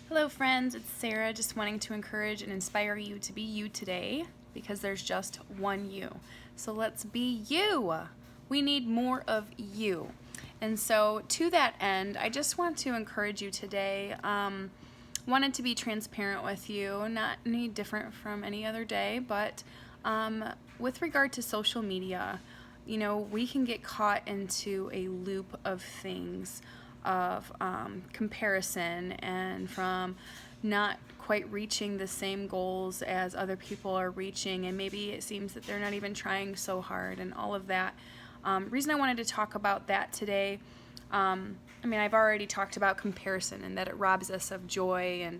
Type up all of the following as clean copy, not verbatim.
Hello friends, it's Sarah, just wanting to encourage and inspire you to be you today because there's just one you. So let's be you. We need more of you. And so to that end, I just want to encourage you today. Wanted to be transparent with you, not any different from any other day, but with regard to social media, we can get caught into a loop of things of comparison and from not quite reaching the same goals as other people are reaching, and maybe it seems that they're not even trying so hard and all of that. Reason I wanted to talk about that today, I've already talked about comparison and that it robs us of joy, and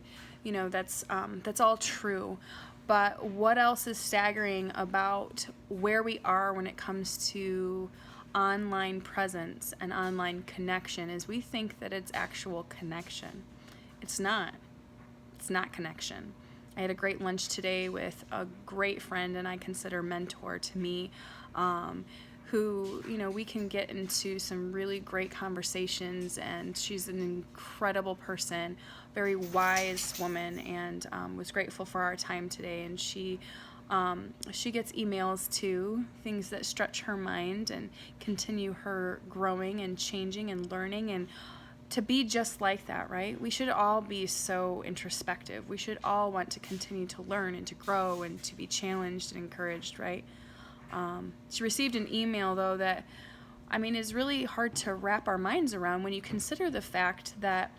that's all true. But what else is staggering about where we are when it comes to online presence and online connection is we think that it's actual connection. It's not. It's not connection. I had a great lunch today with a great friend and I consider mentor to me, who, we can get into some really great conversations, and she's an incredible person, very wise woman, and was grateful for our time today. And she gets emails too, things that stretch her mind and continue her growing and changing and learning, and to be just like that, right? We should all be so introspective. We should all want to continue to learn and to grow and to be challenged and encouraged, right? She received an email, though, that, is really hard to wrap our minds around when you consider the fact that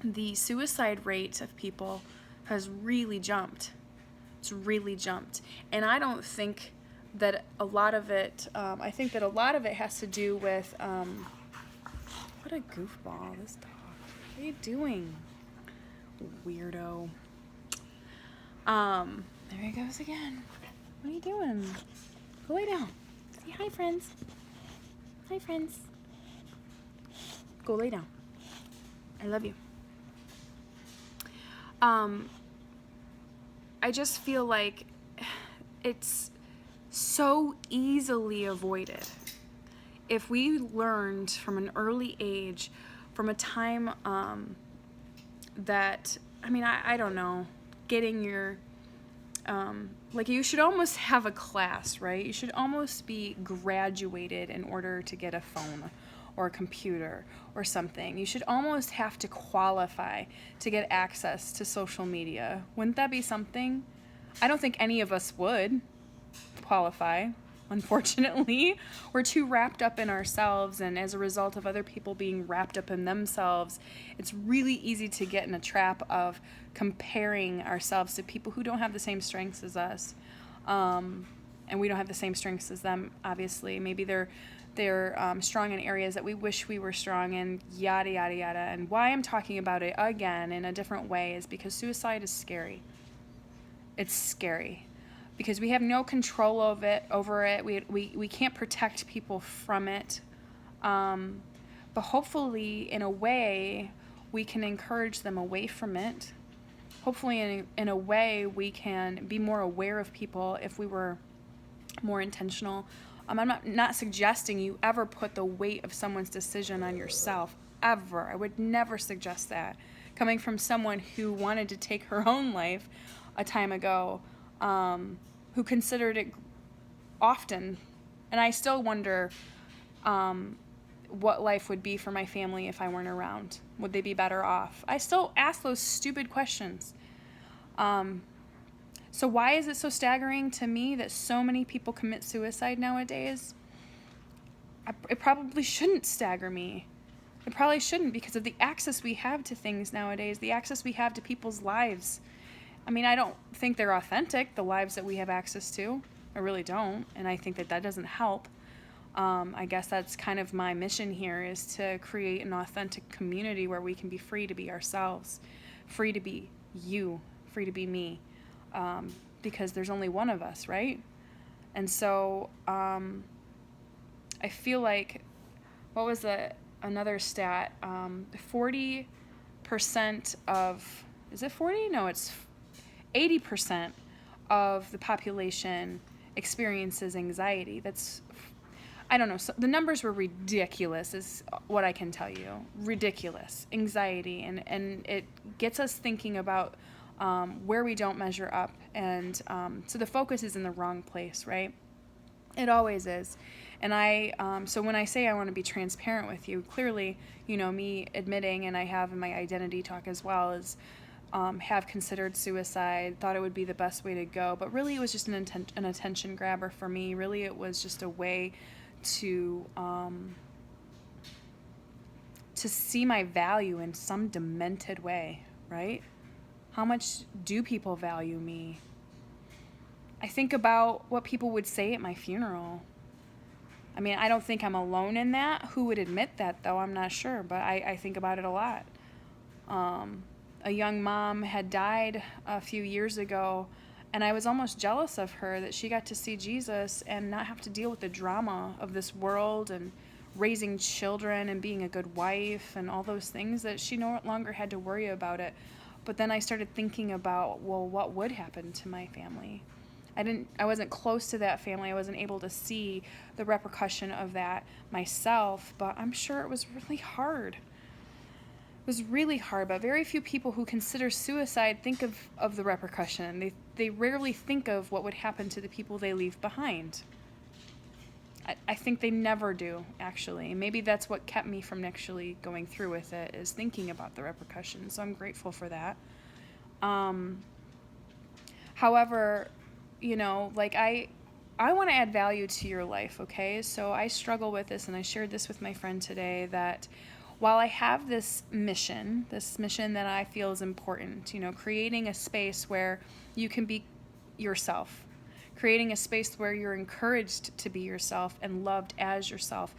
the suicide rate of people has really jumped. It's really jumped. And I don't think that a lot of it, I think that a lot of it has to do with, what a goofball, this dog. What are you doing, weirdo? There he goes again. What are you doing? Go lay down. Say hi, friends. Hi, friends. Go lay down. I love you. I just feel like it's so easily avoided. If we learned from an early age, from a time that, I don't know, getting your, you should almost have a class, right? You should almost be graduated in order to get a phone or a computer or something. You should almost have to qualify to get access to social media. Wouldn't that be something? I don't think any of us would qualify. Unfortunately, we're too wrapped up in ourselves, and as a result of other people being wrapped up in themselves, it's really easy to get in a trap of comparing ourselves to people who don't have the same strengths as us, and we don't have the same strengths as them. Obviously, maybe they're strong in areas that we wish we were strong in, yada yada yada. And why I'm talking about it again in a different way is because suicide is scary. It's scary. Because we have no control over it. We can't protect people from it. But hopefully, in a way, we can encourage them away from it. Hopefully, in a way, we can be more aware of people if we were more intentional. I'm not suggesting you ever put the weight of someone's decision on yourself, ever. I would never suggest that. Coming from someone who wanted to take her own life a time ago, who considered it often, and I still wonder what life would be for my family if I weren't around. Would they be better off? I still ask those stupid questions. So why is it so staggering to me that so many people commit suicide nowadays? It probably shouldn't stagger me. It probably shouldn't, because of the access we have to things nowadays, the access we have to people's lives. I don't think they're authentic, the lives that we have access to. I really don't, and I think that doesn't help. I guess that's kind of my mission here, is to create an authentic community where we can be free to be ourselves, free to be you, free to be me, because there's only one of us, right? And so I feel like, what was another stat? 40% of, is it 40? No, it's 80% of the population experiences anxiety. I don't know. So the numbers were ridiculous, is what I can tell you. Ridiculous. Anxiety. And it gets us thinking about where we don't measure up. And so the focus is in the wrong place, right? It always is. And so when I say I want to be transparent with you, clearly, me admitting, and I have in my identity talk as well, is have considered suicide, thought it would be the best way to go. But really, it was just an attention grabber for me. Really, it was just a way to see my value in some demented way, right? How much do people value me? I think about what people would say at my funeral. I mean, I don't think I'm alone in that. Who would admit that, though? I'm not sure, but I think about it a lot. A young mom had died a few years ago, and I was almost jealous of her that she got to see Jesus and not have to deal with the drama of this world and raising children and being a good wife and all those things, that she no longer had to worry about it. But then I started thinking about, well, what would happen to my family? I wasn't close to that family. I wasn't able to see the repercussion of that myself, but I'm sure it was really hard. It was really hard, but very few people who consider suicide think of the repercussion. They rarely think of what would happen to the people they leave behind. I think they never do, actually. Maybe that's what kept me from actually going through with it, is thinking about the repercussions. So I'm grateful for that. However, I want to add value to your life, okay? So I struggle with this, and I shared this with my friend today, that while I have this mission that I feel is important, creating a space where you can be yourself, creating a space where you're encouraged to be yourself and loved as yourself,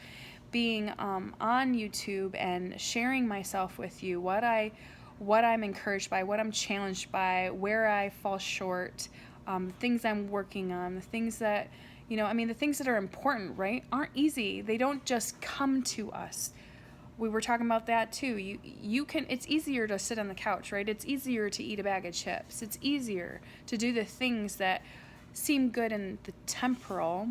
being on YouTube and sharing myself with you, what I'm encouraged by, what I'm challenged by, where I fall short, the things I'm working on, the things that, the things that are important, right, aren't easy. They don't just come to us. We were talking about that too. It's easier to sit on the couch, right? It's easier to eat a bag of chips. It's easier to do the things that seem good in the temporal,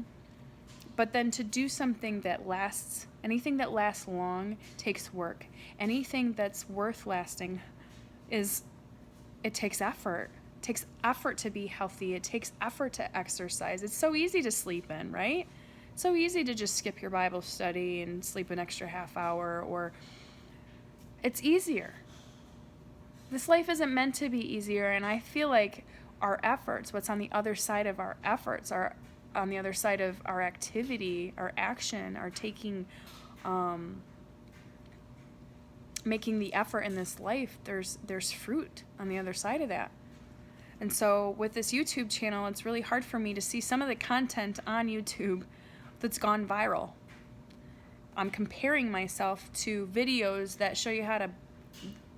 but then to do something that lasts, anything that lasts long takes work. Anything that's worth lasting it takes effort. It takes effort to be healthy. It takes effort to exercise. It's so easy to sleep in, right? It's so easy to just skip your Bible study and sleep an extra half hour, or it's easier. This life isn't meant to be easier, and I feel like our efforts, what's on the other side of our efforts, are on the other side of our activity, our action, our taking, making the effort in this life, there's fruit on the other side of that. And so with this YouTube channel, it's really hard for me to see some of the content on YouTube that's gone viral. I'm comparing myself to videos that show you how to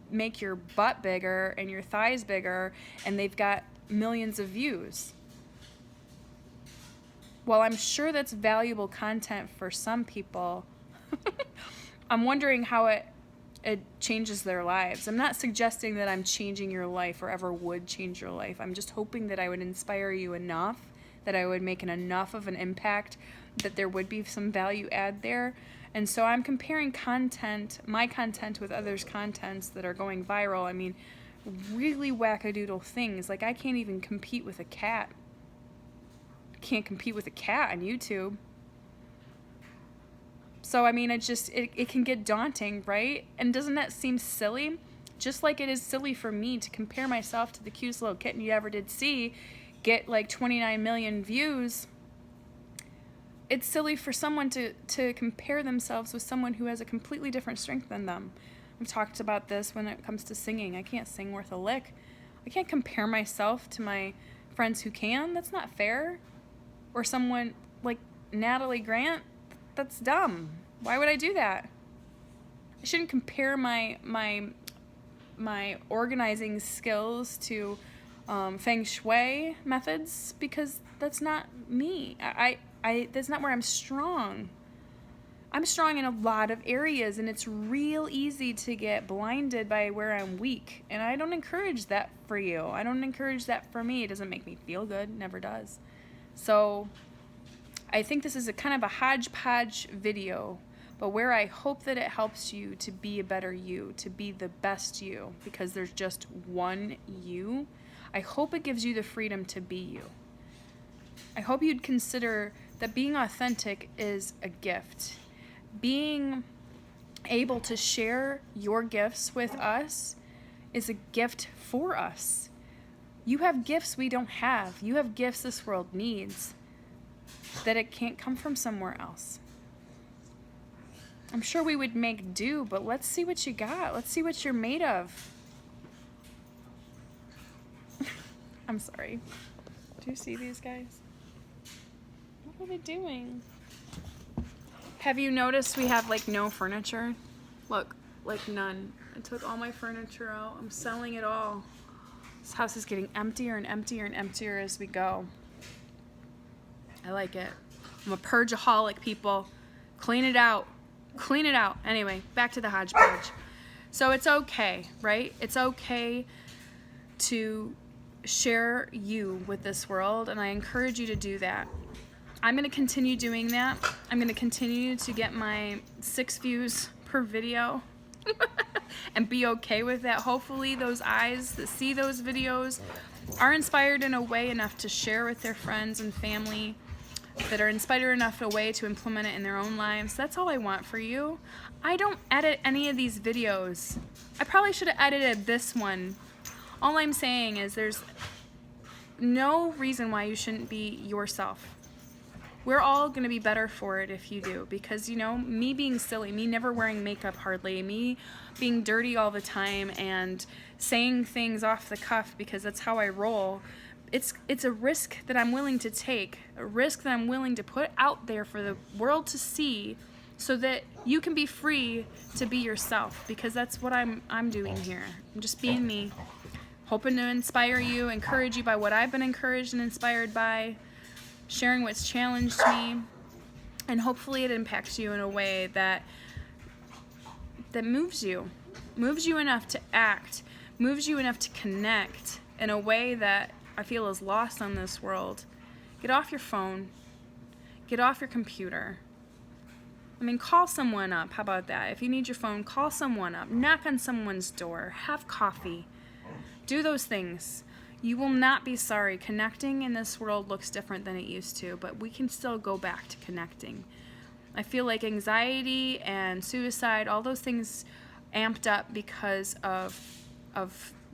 make your butt bigger and your thighs bigger, and they've got millions of views. While I'm sure that's valuable content for some people, I'm wondering how it changes their lives. I'm not suggesting that I'm changing your life or ever would change your life. I'm just hoping that I would inspire you enough, that I would make enough of an impact, that there would be some value add there. And so I'm comparing my content with others' contents that are going viral. I mean, really wackadoodle things. Like, I can't even compete with a cat. I can't compete with a cat on YouTube. So, I mean, it can get daunting, right? And doesn't that seem silly? Just like it is silly for me to compare myself to the cutest little kitten you ever did see, get like 29 million views. It's silly for someone to compare themselves with someone who has a completely different strength than them. We've talked about this when it comes to singing. I can't sing worth a lick. I can't compare myself to my friends who can. That's not fair. Or someone like Natalie Grant. That's dumb. Why would I do that? I shouldn't compare my organizing skills to feng shui methods, because that's not me. That's not where I'm strong. I'm strong in a lot of areas, and it's real easy to get blinded by where I'm weak. And I don't encourage that for you. I don't encourage that for me. It doesn't make me feel good. Never does. So I think this is a kind of a hodgepodge video, but where I hope that it helps you to be a better you, to be the best you, because there's just one you. I hope it gives you the freedom to be you. I hope you'd consider that being authentic is a gift. Being able to share your gifts with us is a gift for us. You have gifts we don't have. You have gifts this world needs, that it can't come from somewhere else. I'm sure we would make do, but let's see what you got. Let's see what you're made of. I'm sorry. Do you see these guys? What are they doing? Have you noticed we have like no furniture? Look, like none. I took all my furniture out. I'm selling it all. This house is getting emptier and emptier and emptier as we go. I like it. I'm a purgeaholic, people. Clean it out. Clean it out. Anyway, back to the hodgepodge. So it's okay, right? It's okay to share you with this world, and I encourage you to do that. I'm going to continue doing that. I'm going to continue to get my 6 views per video and be okay with that. Hopefully those eyes that see those videos are inspired in a way enough to share with their friends and family, that are inspired enough a way to implement it in their own lives. That's all I want for you. I don't edit any of these videos. I probably should have edited this one. All I'm saying is there's no reason why you shouldn't be yourself. We're all going to be better for it if you do, because, you know, me being silly, me never wearing makeup hardly, me being dirty all the time and saying things off the cuff because that's how I roll, it's a risk that I'm willing to take, a risk that I'm willing to put out there for the world to see, so that you can be free to be yourself, because that's what I'm doing here. I'm just being me, hoping to inspire you, encourage you by what I've been encouraged and inspired by, sharing what's challenged me, and hopefully it impacts you in a way that moves you enough to act, moves you enough to connect in a way that I feel is lost on this world. Get off your phone, get off your computer. I mean, call someone up. How about that? If you need your phone, call someone up, knock on someone's door, have coffee, do those things. You will not be sorry. Connecting in this world looks different than it used to, but we can still go back to connecting. I feel like anxiety and suicide, all those things amped up because of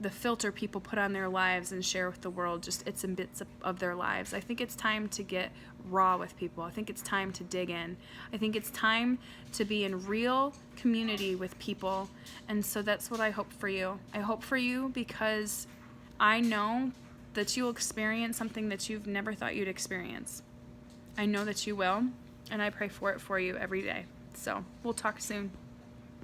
the filter people put on their lives and share with the world, just bits and bits of their lives. I think it's time to get raw with people. I think it's time to dig in. I think it's time to be in real community with people, and so that's what I hope for you. I hope for you because I know that you'll experience something that you've never thought you'd experience. I know that you will, and I pray for it for you every day. So we'll talk soon.